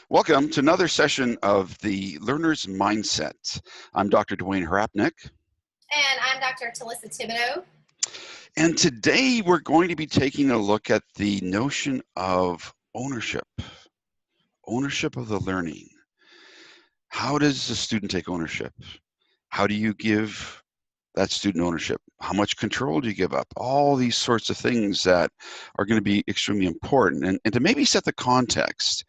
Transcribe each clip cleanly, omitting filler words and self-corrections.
Welcome to another session of the Learner's Mindset. I'm Dr. Dwayne Hrapnick. And I'm Dr. Talissa Thibodeau. And today we're going to be taking a look at the notion of ownership of the learning. How does the student take ownership? How do you give that student ownership? How much control do you give up? All these sorts of things that are going to be extremely important. And to maybe set the context,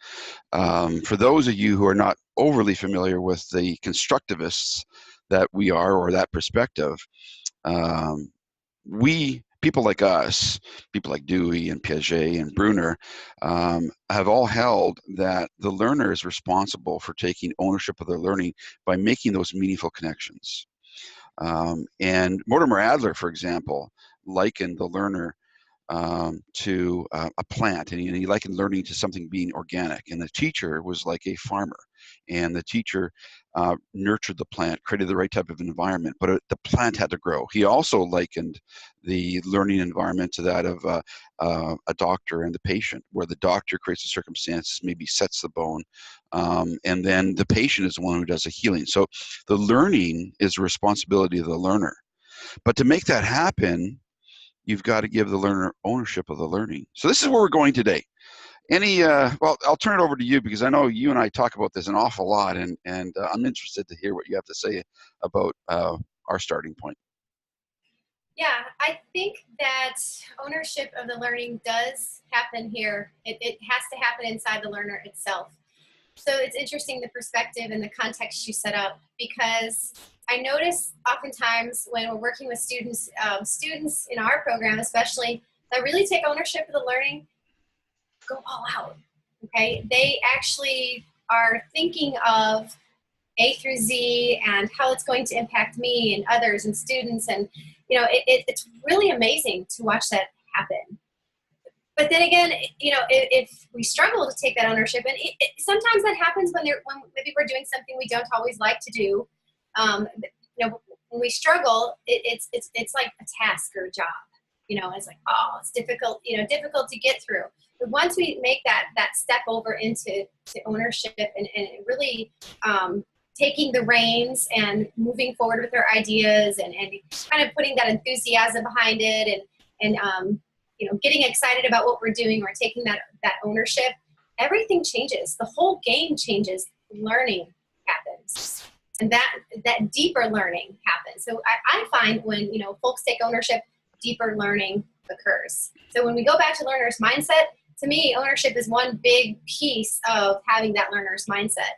for those of you who are not overly familiar with the constructivists that we are, or that perspective, people like us, people like Dewey and Piaget and Bruner, have all held that the learner is responsible for taking ownership of their learning by making those meaningful connections. And Mortimer Adler, for example, likened the learner to a plant, and he likened learning to something being organic, and the teacher was like a farmer, and the teacher nurtured the plant, created the right type of environment, but the plant had to grow. He also likened the learning environment to that of a doctor and the patient, where the doctor creates the circumstances, maybe sets the bone, and then the patient is the one who does the healing. So the learning is the responsibility of the learner. But to make that happen, you've got to give the learner ownership of the learning. So this is where we're going today. Well, I'll turn it over to you, because I know you and I talk about this an awful lot, and I'm interested to hear what you have to say about our starting point. Yeah, I think that ownership of the learning does happen here. It has to happen inside the learner itself. So it's interesting, the perspective and the context you set up, because I notice oftentimes when we're working with students, students in our program especially, that really take ownership of the learning, go all out, okay? They actually are thinking of A through Z and how it's going to impact me and others and students, and you know, it's really amazing to watch that happen. But then again, you know, if we struggle to take that ownership, and sometimes that happens when maybe we're doing something we don't always like to do. You know, when we struggle, it's like a task or a job. You know, it's like, oh, it's difficult. You know, difficult to get through. But once we make that step over into ownership and really taking the reins and moving forward with our ideas and kind of putting that enthusiasm behind it and you know, getting excited about what we're doing, or taking that ownership, everything changes. The whole game changes. Learning happens, and that deeper learning happens. So I find when, you know, folks take ownership, deeper learning occurs. So when we go back to learner's mindset, to me, ownership is one big piece of having that learner's mindset,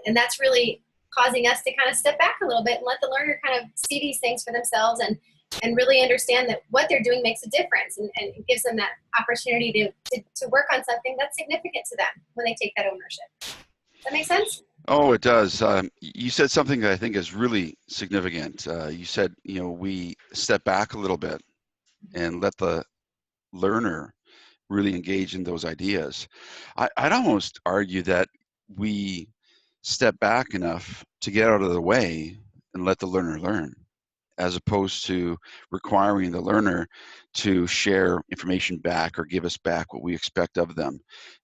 and that's really causing us to kind of step back a little bit and let the learner kind of see these things for themselves and really understand that what they're doing makes a difference, and it gives them that opportunity to work on something that's significant to them when they take that ownership. Does that make sense? Oh, it does. You said something that I think is really significant. You said, you know, we step back a little bit and let the learner really engage in those ideas. I'd almost argue that we step back enough to get out of the way and let the learner learn, as opposed to requiring the learner to share information back or give us back what we expect of them.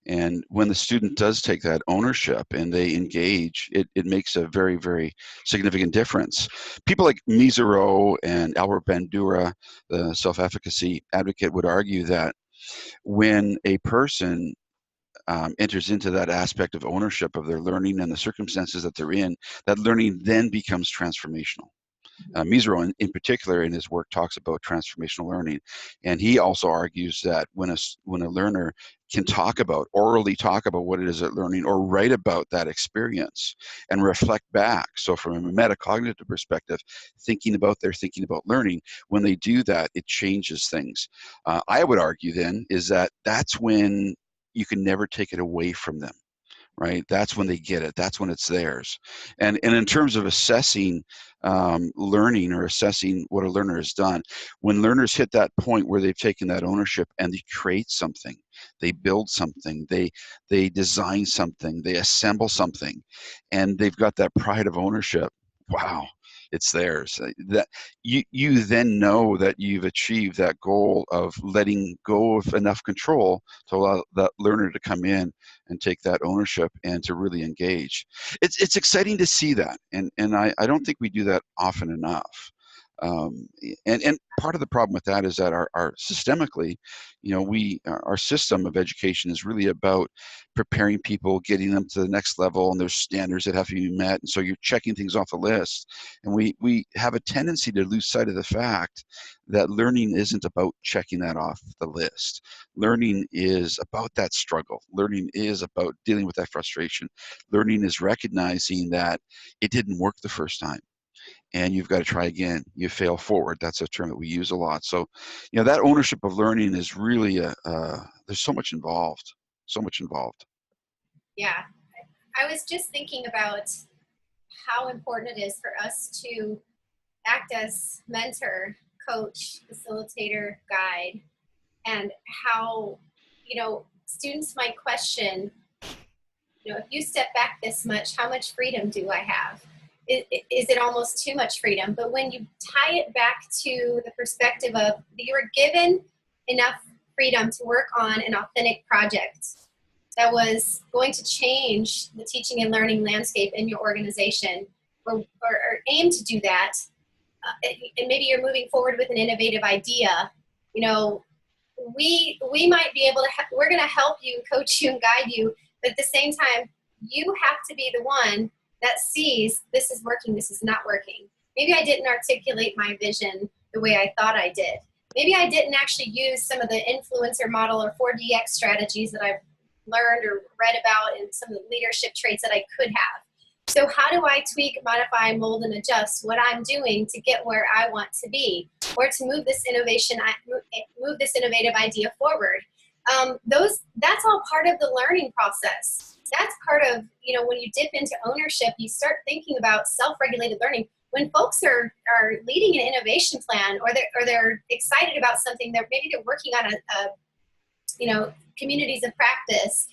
And when the student does take that ownership and they engage, it makes a very, very significant difference. People like Mesereau and Albert Bandura, the self-efficacy advocate, would argue that when a person enters into that aspect of ownership of their learning and the circumstances that they're in, that learning then becomes transformational. Mesereau, in particular, in his work, talks about transformational learning, and he also argues that when a learner can orally talk about what it is they're learning, or write about that experience and reflect back. So from a metacognitive perspective, thinking about learning, when they do that, it changes things. I would argue then is that that's when you can never take it away from them. Right? That's when they get it. That's when it's theirs. And in terms of assessing learning, or assessing what a learner has done, when learners hit that point where they've taken that ownership and they create something, they build something, they design something, they assemble something, and they've got that pride of ownership, wow, it's theirs. That you then know that you've achieved that goal of letting go of enough control to allow that learner to come in and take that ownership and to really engage. It's exciting to see that, and I don't think we do that often enough. And part of the problem with that is that our systemically, you know, our system of education is really about preparing people, getting them to the next level, and there's standards that have to be met, and so you're checking things off the list. And we have a tendency to lose sight of the fact that learning isn't about checking that off the list. Learning is about that struggle. Learning is about dealing with that frustration. Learning is recognizing that it didn't work the first time, and you've got to try again. You fail forward. That's a term that we use a lot. So, you know, that ownership of learning is really there's so much involved, so much involved. Yeah, I was just thinking about how important it is for us to act as mentor, coach, facilitator, guide, and how, you know, students might question, you know, if you step back this much, how much freedom do I have? Is it almost too much freedom? But when you tie it back to the perspective of you were given enough freedom to work on an authentic project that was going to change the teaching and learning landscape in your organization, or aim to do that, and maybe you're moving forward with an innovative idea, you know, we might be able to, we're going to help you, coach you, and guide you, but at the same time, you have to be the one that sees this is working, this is not working. Maybe I didn't articulate my vision the way I thought I did. Maybe I didn't actually use some of the influencer model or 4DX strategies that I've learned or read about, and some of the leadership traits that I could have. So how do I tweak, modify, mold, and adjust what I'm doing to get where I want to be, or to move this move this innovative idea forward? That's all part of the learning process. That's part of, you know, when you dip into ownership, you start thinking about self-regulated learning. When folks are leading an innovation plan, or they're excited about something, maybe they're working on you know, communities of practice.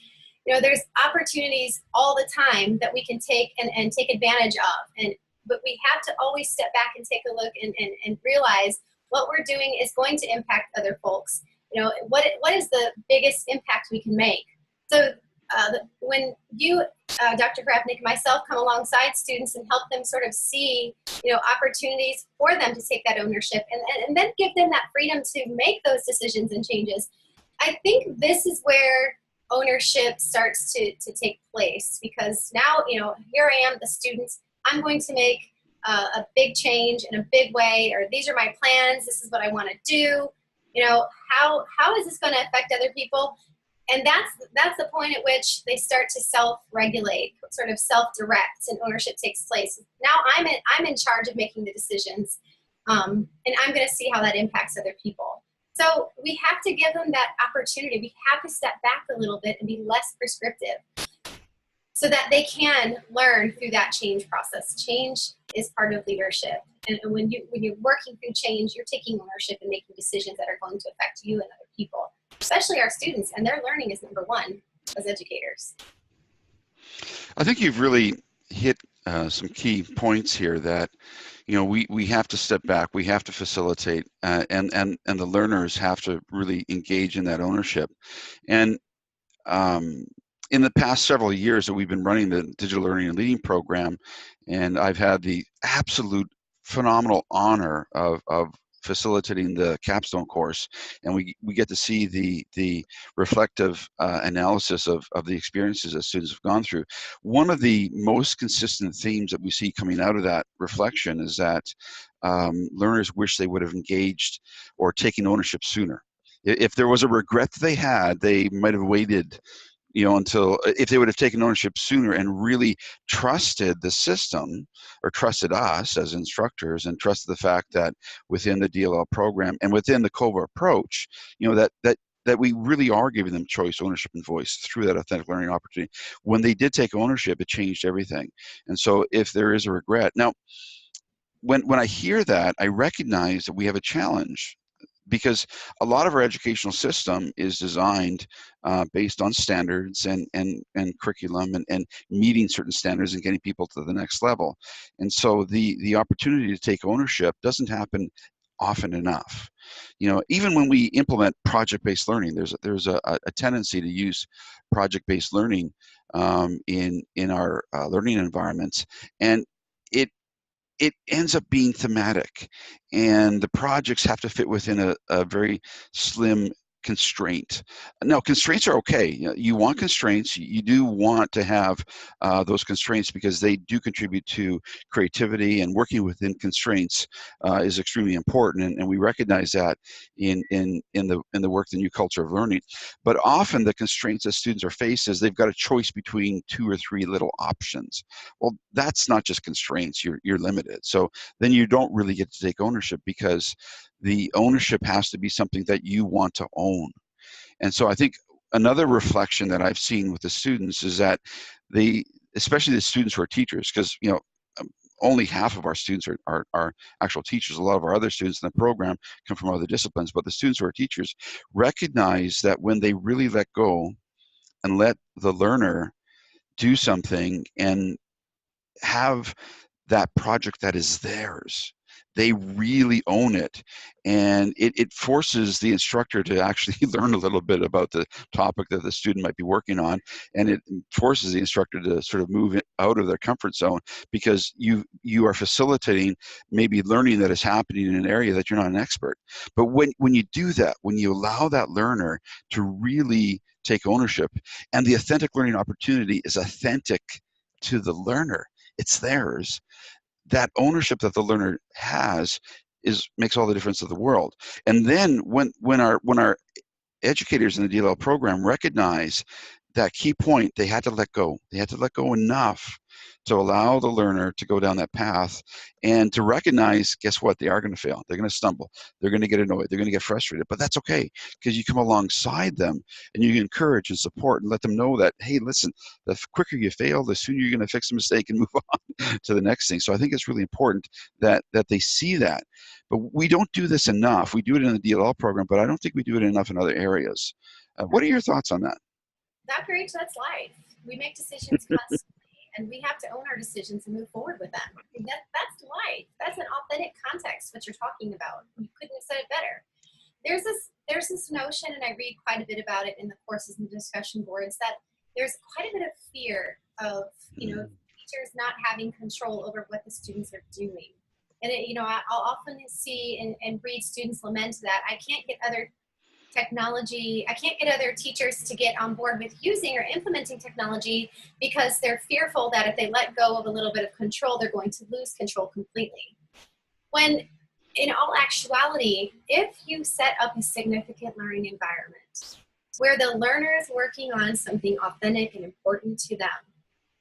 You know, there's opportunities all the time that we can take and take advantage of. But we have to always step back and take a look and realize what we're doing is going to impact other folks. You know, what is the biggest impact we can make? So when you, Dr. Krafnick, and myself come alongside students and help them sort of see, you know, opportunities for them to take that ownership, and then give them that freedom to make those decisions and changes, I think this is where ownership starts to take place. Because now, you know, here I am, the students, I'm going to make a big change in a big way, or these are my plans, this is what I want to do. You know, how is this going to affect other people? And that's the point at which they start to self-regulate, sort of self-direct, and ownership takes place. Now I'm in charge of making the decisions, and I'm going to see how that impacts other people. So we have to give them that opportunity. We have to step back a little bit and be less prescriptive, so that they can learn through that change process. Change is part of leadership. And when you're working through change, you're taking ownership and making decisions that are going to affect you and other people, especially our students. And their learning is number one as educators. I think you've really hit some key points here that, you know, we have to step back, we have to facilitate, and the learners have to really engage in that ownership. And in the past several years that we've been running the Digital Learning and Leading program, and I've had the absolute phenomenal honor of facilitating the capstone course, and we get to see the reflective analysis of the experiences that students have gone through. One of the most consistent themes that we see coming out of that reflection is that learners wish they would have engaged or taken ownership sooner. If there was a regret that they had, they might have waited, you know, until, if they would have taken ownership sooner and really trusted the system, or trusted us as instructors, and trusted the fact that within the DLL program and within the COVA approach, you know, that we really are giving them choice, ownership, and voice through that authentic learning opportunity. When they did take ownership, it changed everything. And so if there is a regret, now, when I hear that, I recognize that we have a challenge. because a lot of our educational system is designed based on standards and curriculum and meeting certain standards and getting people to the next level. And so the opportunity to take ownership doesn't happen often enough. You know, even when we implement project-based learning, there's a tendency to use project-based learning in our learning environments, and it ends up being thematic, and the projects have to fit within a very slim constraint. Now, constraints are okay. You want constraints. You do want to have those constraints because they do contribute to creativity, and working within constraints is extremely important. And we recognize that in the work, the new culture of learning. But often the constraints that students are faced is they've got a choice between 2 or 3 little options. Well, that's not just constraints. You're limited. So then you don't really get to take ownership, because the ownership has to be something that you want to own. And so I think another reflection that I've seen with the students is that especially the students who are teachers, because only half of our students are actual teachers. A lot of our other students in the program come from other disciplines, but the students who are teachers recognize that when they really let go and let the learner do something and have that project that is theirs, they really own it, and it forces the instructor to actually learn a little bit about the topic that the student might be working on, and it forces the instructor to sort of move out of their comfort zone, because you are facilitating maybe learning that is happening in an area that you're not an expert. But when you do that, when you allow that learner to really take ownership, and the authentic learning opportunity is authentic to the learner, it's theirs, that ownership that the learner has makes all the difference in the world. And then when our educators in the DLL program recognize that key point, they had to let go. They had to let go enough to allow the learner to go down that path, and to recognize, guess what? They are going to fail. They're going to stumble. They're going to get annoyed. They're going to get frustrated. But that's okay, because you come alongside them and you encourage and support and let them know that, hey, listen, the quicker you fail, the sooner you're going to fix the mistake and move on to the next thing. So I think it's really important that they see that. But we don't do this enough. We do it in the DLL program, but I don't think we do it enough in other areas. What are your thoughts on that? Dr. H, that's life. We make decisions constantly, and we have to own our decisions and move forward with them. That's life. That's an authentic context, what you're talking about. You couldn't have said it better. There's this notion, and I read quite a bit about it in the courses and discussion boards, that there's quite a bit of fear of, teachers not having control over what the students are doing. And I'll often see and read students lament that I can't get other teachers to get on board with using or implementing technology, because they're fearful that if they let go of a little bit of control, they're going to lose control completely. When in all actuality, if you set up a significant learning environment where the learner is working on something authentic and important to them,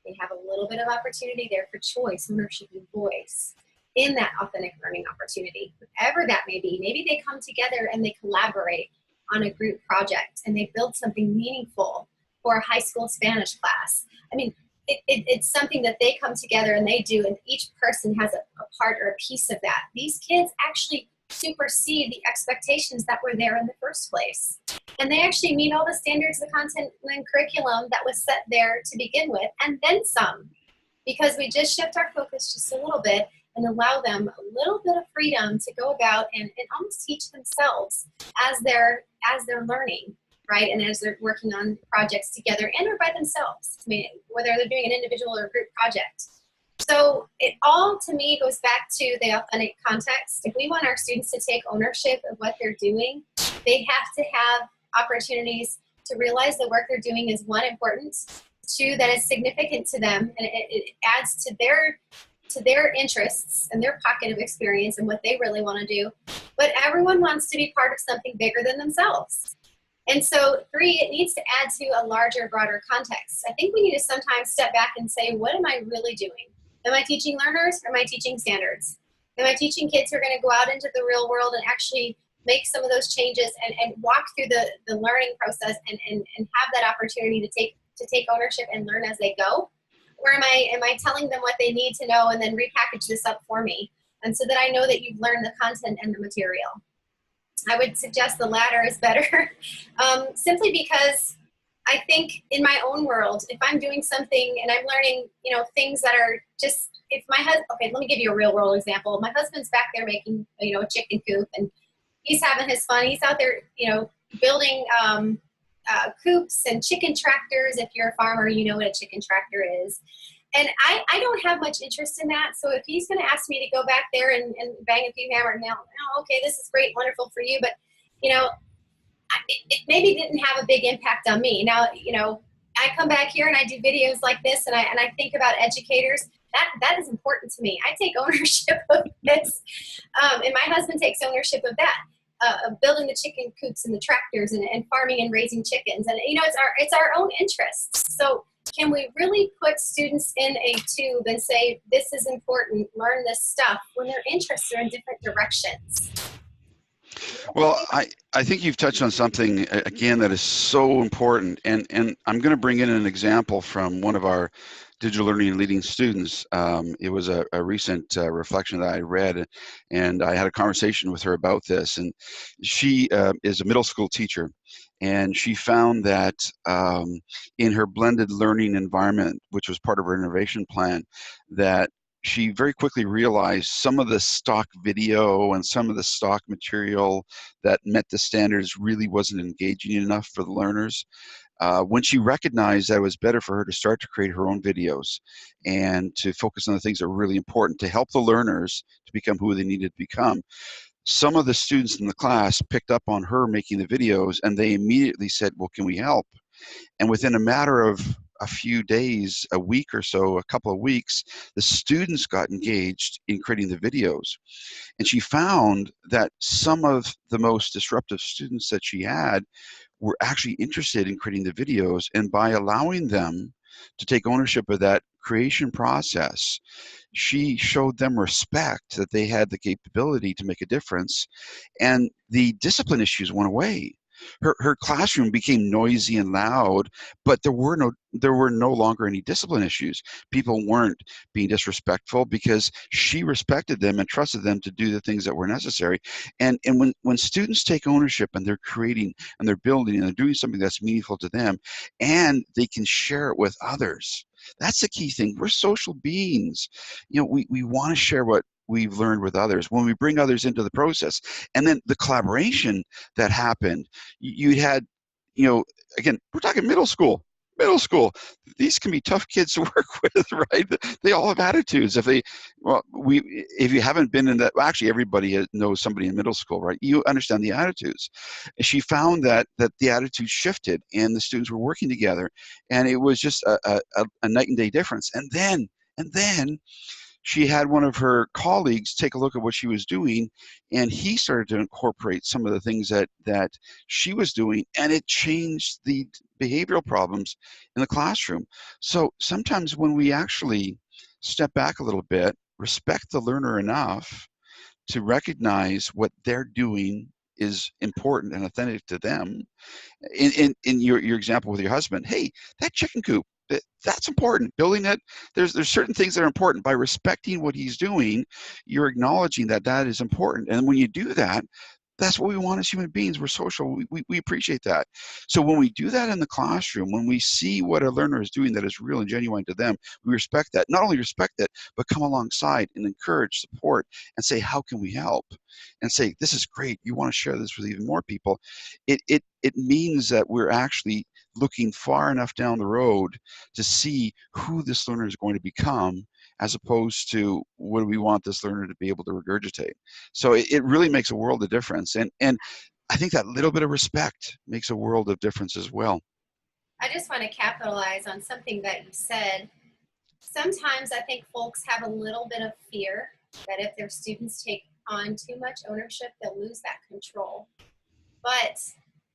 they have a little bit of opportunity there for choice, ownership, and voice in that authentic learning opportunity, whatever that may be. Maybe they come together and they collaborate on a group project and they build something meaningful for a high school Spanish class. I mean, it's something that they come together and they do, and each person has a part or a piece of that. These kids actually supersede the expectations that were there in the first place. And they actually meet all the standards of the content and curriculum that was set there to begin with, and then some, because we just shift our focus just a little bit and allow them a little bit of freedom to go about and almost teach themselves as they're learning, right? And as they're working on projects together and or by themselves, I mean, whether they're doing an individual or a group project. So it all, to me, goes back to the authentic context. If we want our students to take ownership of what they're doing, they have to have opportunities to realize the work they're doing is, one, important, two, that is significant to them, and it adds to their interests and their pocket of experience and what they really want to do. But everyone wants to be part of something bigger than themselves. And so, three, it needs to add to a larger, broader context. I think we need to sometimes step back and say, what am I really doing? Am I teaching learners, or am I teaching standards? Am I teaching kids who are going to go out into the real world and actually make some of those changes and walk through the learning process and have that opportunity to take ownership and learn as they go? Or am I telling them what they need to know and then repackage this up for me, and so that I know that you've learned the content and the material? I would suggest the latter is better, simply because I think in my own world, if I'm doing something and I'm learning, things that are just, if my husband, okay, let me give you a real world example. My husband's back there making, a chicken coop, and he's having his fun. He's out there, building coops and chicken tractors. If you're a farmer, you know what a chicken tractor is. And I don't have much interest in that. So if he's going to ask me to go back there and bang a few hammers, now, oh, okay, this is great, wonderful for you. But, it maybe didn't have a big impact on me. Now, I come back here and I do videos like this, and I think about educators. That is important to me. I take ownership of this. And my husband takes ownership of that. Of building the chicken coops and the tractors and farming and raising chickens. And, it's our own interests. So can we really put students in a tube and say, this is important, learn this stuff, when their interests are in different directions? Well, I think you've touched on something, again, that is so important. And I'm going to bring in an example from one of our digital learning and leading students. It was a recent reflection that I read, and I had a conversation with her about this. And she is a middle school teacher, and she found that in her blended learning environment, which was part of her innovation plan, that she very quickly realized some of the stock video and some of the stock material that met the standards really wasn't engaging enough for the learners. When she recognized that it was better for her to start to create her own videos and to focus on the things that were really important to help the learners to become who they needed to become, some of the students in the class picked up on her making the videos, and they immediately said, well, can we help? And within a matter of a few days, a week or so, a couple of weeks, the students got engaged in creating the videos. And she found that some of the most disruptive students that she had were actually interested in creating the videos, and by allowing them to take ownership of that creation process, she showed them respect that they had the capability to make a difference, and the discipline issues went away. Her classroom became noisy and loud, but there were no longer any discipline issues. People weren't being disrespectful because she respected them and trusted them to do the things that were necessary. And when students take ownership and they're creating and they're building and they're doing something that's meaningful to them, and they can share it with others, that's the key thing. We're social beings. We want to share what we've learned with others when we bring others into the process. And then the collaboration that happened, you had, again, we're talking middle school. These can be tough kids to work with, right? They all have attitudes. If you haven't been in that, well, actually everybody knows somebody in middle school, right? You understand the attitudes. And she found that the attitudes shifted and the students were working together, and it was just a night and day difference. And then she had one of her colleagues take a look at what she was doing, and he started to incorporate some of the things that she was doing, and it changed the behavioral problems in the classroom. So sometimes when we actually step back a little bit, respect the learner enough to recognize what they're doing is important and authentic to them. In your example with your husband, hey, that chicken coop, that's important. Building it, there's certain things that are important. By respecting what he's doing, you're acknowledging that is important. And when you do that, that's what we want as human beings. We're social. We appreciate that. So when we do that in the classroom, when we see what a learner is doing that is real and genuine to them, we respect that. Not only respect it, but come alongside and encourage, support, and say, how can we help? And say, this is great. You want to share this with even more people. It means that we're actually looking far enough down the road to see who this learner is going to become, as opposed to what do we want this learner to be able to regurgitate. So it really makes a world of difference. And I think that little bit of respect makes a world of difference as well. I just want to capitalize on something that you said. Sometimes I think folks have a little bit of fear that if their students take on too much ownership, they'll lose that control. But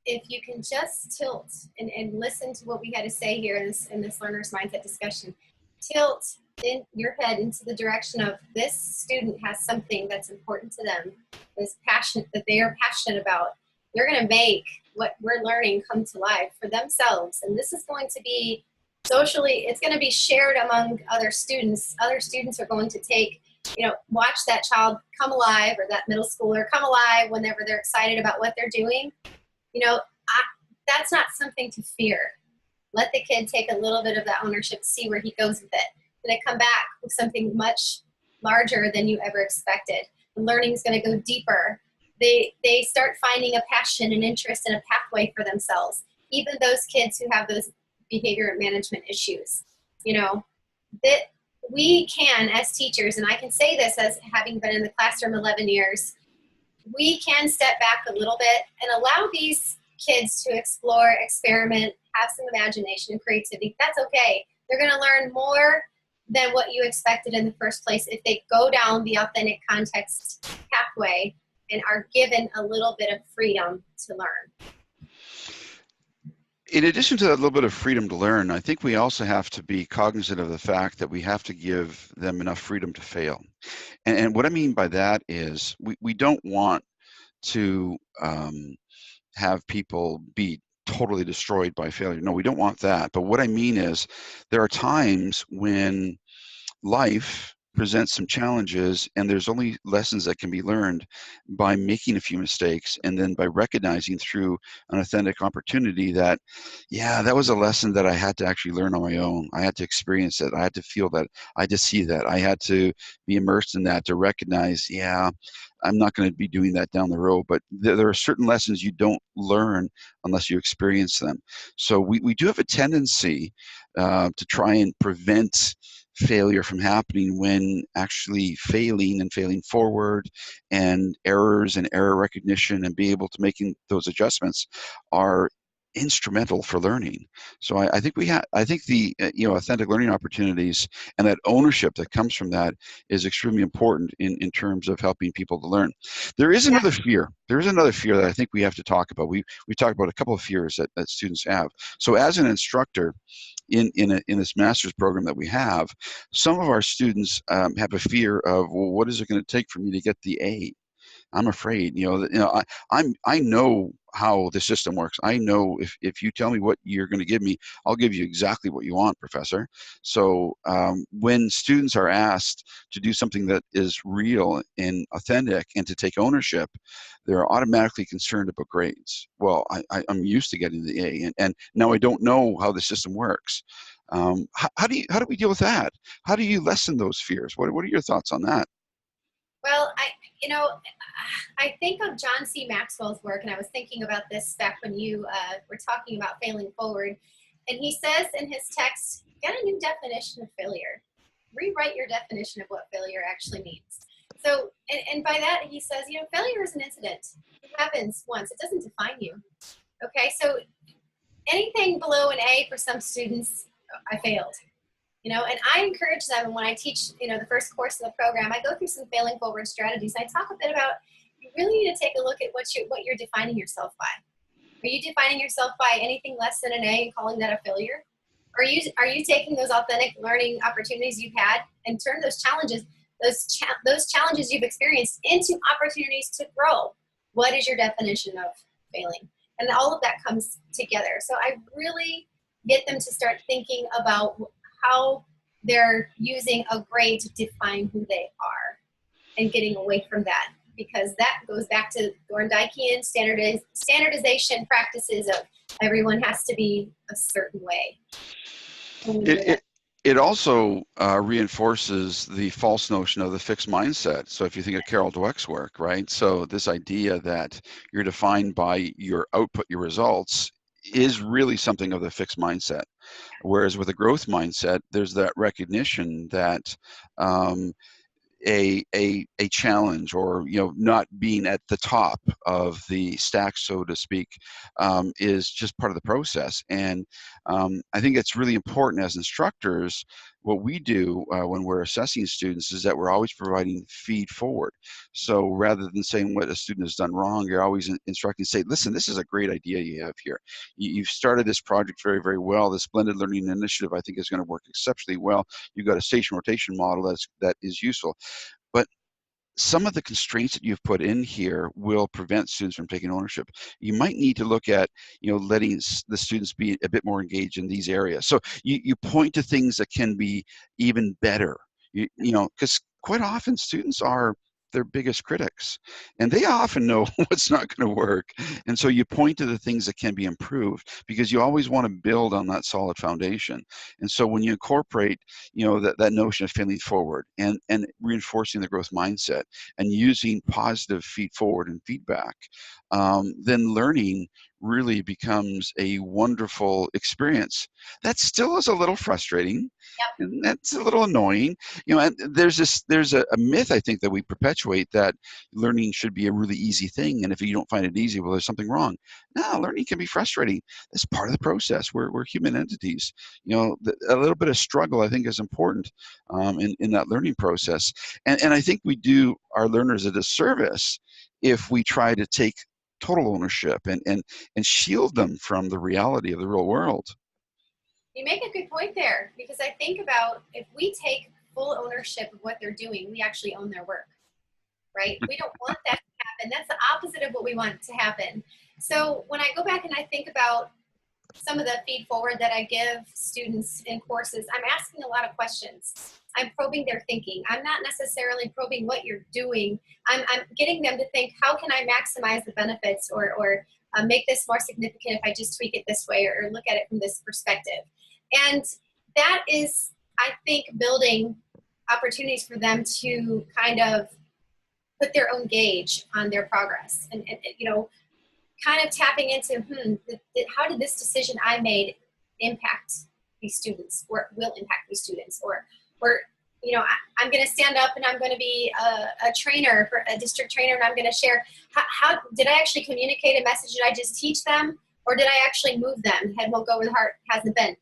if you can just tilt and listen to what we had to say here in this learner's mindset discussion, tilt in your head into the direction of this student has something that's important to them, is passionate, that they are passionate about. They're going to make what we're learning come to life for themselves. And this is going to be socially, it's going to be shared among other students. Other students are going to take watch that child come alive, or that middle schooler come alive whenever they're excited about what they're doing, that's not something to fear. Let the kid take a little bit of that ownership, see where he goes with it. Then they come back with something much larger than you ever expected. The learning is going to go deeper. They start finding a passion and interest and a pathway for themselves. Even those kids who have those behavior management issues, that we can, as teachers, and I can say this as having been in the classroom 11 years, we can step back a little bit and allow these kids to explore, experiment, have some imagination and creativity. That's okay. They're going to learn more than what you expected in the first place if they go down the authentic context pathway and are given a little bit of freedom to learn. In addition to that little bit of freedom to learn, I think we also have to be cognizant of the fact that we have to give them enough freedom to fail. And what I mean by that is we don't want to have people be totally destroyed by failure. No, we don't want that. But what I mean is there are times when life presents some challenges, and there's only lessons that can be learned by making a few mistakes, and then by recognizing through an authentic opportunity that, yeah, that was a lesson that I had to actually learn on my own. I had to experience it. I had to feel that. I had to see that. I had to be immersed in that to recognize, yeah, I'm not going to be doing that down the road. But there are certain lessons you don't learn unless you experience them. So we do have a tendency to try and prevent failure from happening, when actually failing and failing forward, and errors and error recognition and being able to making those adjustments are instrumental for learning. So I think I think the authentic learning opportunities and that ownership that comes from that is extremely important in terms of helping people to learn. There is another fear. There is another fear that I think we have to talk about. We talked about a couple of fears that students have. So as an instructor in this master's program that we have, some of our students have a fear of, well, what is it going to take for me to get the A? I'm afraid, I know how the system works. I know if you tell me what you're going to give me, I'll give you exactly what you want, professor. So when students are asked to do something that is real and authentic and to take ownership, they're automatically concerned about grades. Well, I'm used to getting the A, and now I don't know how the system works. How do we deal with that? How do you lessen those fears? What are your thoughts on that? Well, I think of John C. Maxwell's work, and I was thinking about this back when you were talking about failing forward. And he says in his text, get a new definition of failure. Rewrite your definition of what failure actually means. So, and by that he says, failure is an incident. It happens once. It doesn't define you. Okay, so anything below an A for some students, I failed. And I encourage them when I teach, the first course of the program, I go through some failing forward strategies. I talk a bit about, you really need to take a look at what you're defining yourself by. Are you defining yourself by anything less than an A and calling that a failure? Are you taking those authentic learning opportunities you've had and turn those challenges, those challenges you've experienced into opportunities to grow? What is your definition of failing? And all of that comes together. So I really get them to start thinking about how they're using a grade to define who they are and getting away from that, because that goes back to Thorndikean standardization practices of everyone has to be a certain way. It also reinforces the false notion of the fixed mindset. So if you think of Carol Dweck's work, right? So this idea that you're defined by your output, your results, is really something of the fixed mindset. Whereas with a growth mindset, there's that recognition that a challenge, or not being at the top of the stack, so to speak, is just part of the process. And I think it's really important as instructors. What we do when we're assessing students is that we're always providing feed forward. So rather than saying what a student has done wrong, you're always instructing, say, listen, this is a great idea you have here. You've started this project very, very well. This blended learning initiative, I think, is going to work exceptionally well. You've got a station rotation model that is useful. But some of the constraints that you've put in here will prevent students from taking ownership. You might need to look at, letting the students be a bit more engaged in these areas. So you point to things that can be even better. You know, because quite often students are their biggest critics, and they often know what's not going to work. And so you point to the things that can be improved, because you always want to build on that solid foundation. And so when you incorporate, you know, that notion of failing forward, and reinforcing the growth mindset, and using positive feed forward and feedback, then learning really becomes a wonderful experience. That still is a little frustrating, and that's a little annoying, you know. And there's a myth, I think, that we perpetuate, that learning should be a really easy thing, and if you don't find it easy, well, there's something wrong. No, learning can be frustrating. That's part of the process. We're human entities, you know. A little bit of struggle, I think, is important in that learning process. And I think we do our learners a disservice if we try to take total ownership and shield them from the reality of the real world. You make a good point there, because I think about, if we take full ownership of what they're doing, we actually own their work, right? We don't want that to happen. That's the opposite of what we want to happen. So when I go back and I think about some of the feed forward that I give students in courses, I'm asking a lot of questions. I'm probing their thinking. I'm not necessarily probing what you're doing. I'm getting them to think, how can I maximize the benefits, or make this more significant if I just tweak it this way, or look at it from this perspective. And that is, I think, building opportunities for them to kind of put their own gauge on their progress, and you know, kind of tapping into, how did this decision I made impact these students, or will impact these students, or you know, I'm going to stand up and I'm going to be a trainer, for a district trainer, and I'm going to share, how did I actually communicate a message? Did I just teach them, or did I actually move them? Head won't go where the heart hasn't been.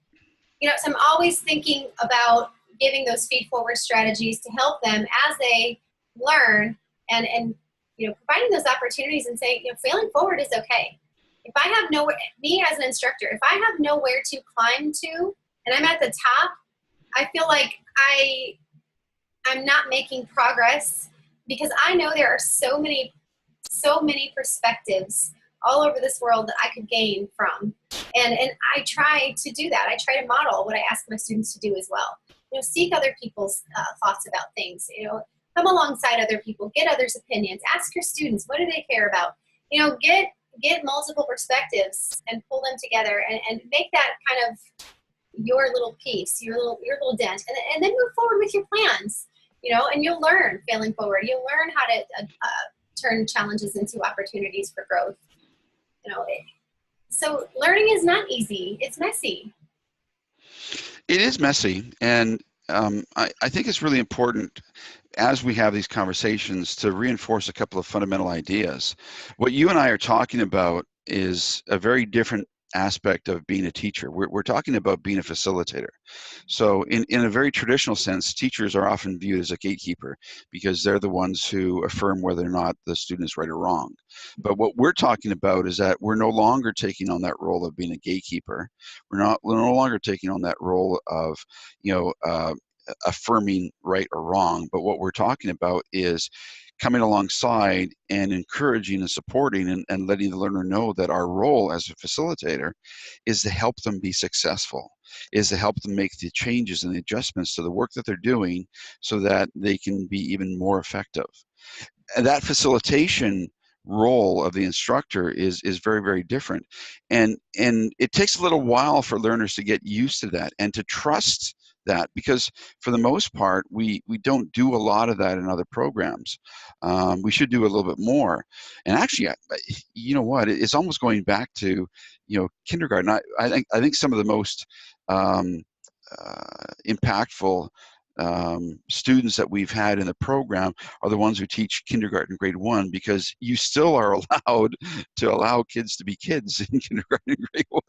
You know, so I'm always thinking about giving those feed forward strategies to help them as they learn, and you know, providing those opportunities and saying, you know, failing forward is okay. If I have nowhere, me as an instructor, if I have nowhere to climb to and I'm at the top, I feel like I'm not making progress, because I know there are so many perspectives all over this world that I could gain from. And I try to do that. I try to model what I ask my students to do as well. You know, seek other people's thoughts about things, you know, come alongside other people, get others' opinions, ask your students, what do they care about? You know, get multiple perspectives and pull them together, and make that kind of your little piece, your little dent, and then move forward with your plans, you know, and you'll learn failing forward. You'll learn how to turn challenges into opportunities for growth. You know, so learning is not easy. It's messy. It is messy, and I think it's really important, as we have these conversations, to reinforce a couple of fundamental ideas. What you and I are talking about is a very different aspect of being a teacher. We're talking about being a facilitator. So in a very traditional sense, teachers are often viewed as a gatekeeper, because they're the ones who affirm whether or not the student is right or wrong. But what we're talking about is that we're no longer taking on that role of being a gatekeeper. We're no longer taking on that role of, you know, affirming right or wrong. But what we're talking about is coming alongside and encouraging and supporting, and letting the learner know that our role as a facilitator is to help them be successful, is to help them make the changes and the adjustments to the work that they're doing, so that they can be even more effective. And that facilitation role of the instructor is very, very different. And it takes a little while for learners to get used to that and to trust that, because for the most part, we don't do a lot of that in other programs. We should do a little bit more. And actually, you know what, it's almost going back to, you know, kindergarten. I think some of the most impactful students that we've had in the program are the ones who teach kindergarten grade 1, because you still are allowed to allow kids to be kids in kindergarten grade 1,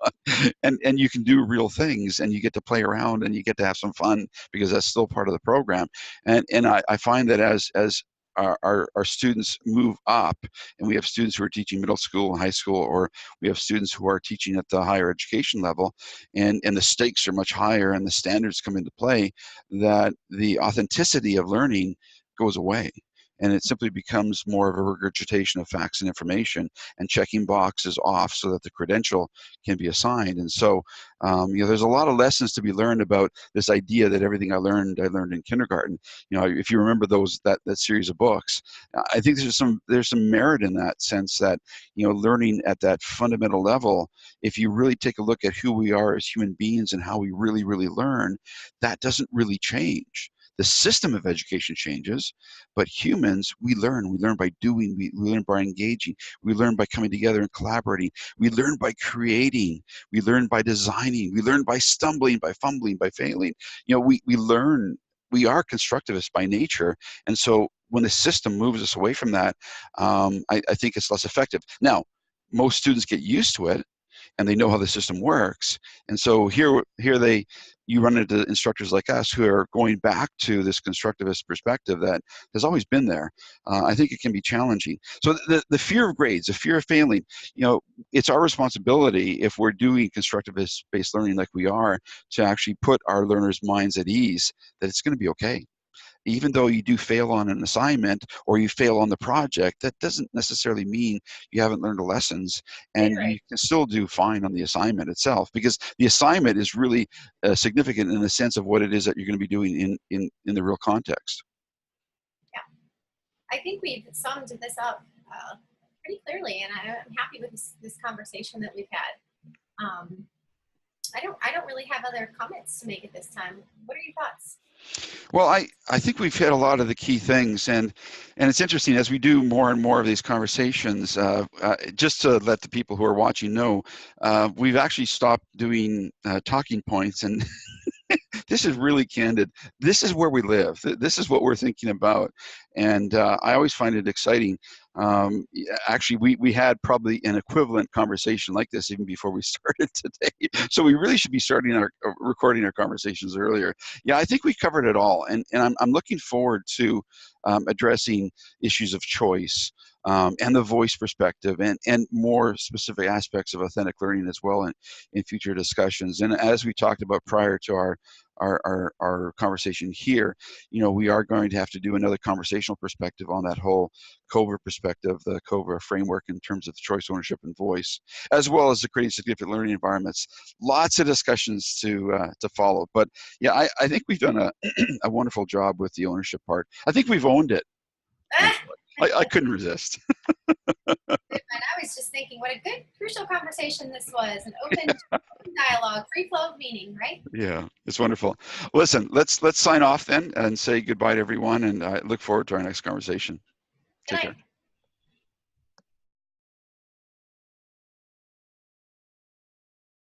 and you can do real things, and you get to play around, and you get to have some fun, because that's still part of the program. And I find that as our students move up, and we have students who are teaching middle school and high school, or we have students who are teaching at the higher education level, and the stakes are much higher and the standards come into play, that the authenticity of learning goes away. and it simply becomes more of a regurgitation of facts and information and checking boxes off so that the credential can be assigned. And so, there's a lot of lessons to be learned about this idea that everything I learned in kindergarten. If you remember that series of books, I think there's some merit in that sense that, learning at that fundamental level, if you really take a look at who we are as human beings and how we really, really learn, that doesn't really change. The system of education changes, but humans, we learn. We learn by doing, we learn by engaging, we learn by coming together and collaborating, we learn by creating, we learn by designing, we learn by stumbling, by fumbling, by failing. We learn, we are constructivists by nature, and so when the system moves us away from that, I think it's less effective. Now, most students get used to it, and they know how the system works. And so here you run into instructors like us who are going back to this constructivist perspective that has always been there. I think it can be challenging. So the fear of grades, the fear of failing, it's our responsibility, if we're doing constructivist-based learning like we are, to actually put our learners' minds at ease that it's going to be okay. Even though you do fail on an assignment or you fail on the project, that doesn't necessarily mean you haven't learned the lessons, and you can still do fine on the assignment itself, because the assignment is really significant in the sense of what it is that you're going to be doing in the real context. Yeah, I think we've summed this up pretty clearly, and I'm happy with this conversation that we've had. I don't really have other comments to make at this time. What are your thoughts? Well, I think we've hit a lot of the key things, and it's interesting as we do more and more of these conversations, just to let the people who are watching know, we've actually stopped doing talking points, and this is really candid. This is where we live. This is what we're thinking about, and I always find it exciting. Actually, we had probably an equivalent conversation like this even before we started today. So we really should be recording our conversations earlier. Yeah, I think we covered it all, and I'm looking forward to addressing issues of choice and the voice perspective, and more specific aspects of authentic learning as well in future discussions. And as we talked about prior to our conversation here, we are going to have to do another conversational perspective on that whole COVA perspective, the COVA framework in terms of choice, ownership, and voice, as well as the creating significant learning environments. Lots of discussions to follow. But yeah, I think we've done a wonderful job with the ownership part. I think we've owned it. I couldn't resist. I was just thinking, what a good, crucial conversation this was. An open dialogue, free flow of meaning, right? Yeah, it's wonderful. Listen, let's sign off then and say goodbye to everyone, and I look forward to our next conversation. Take care.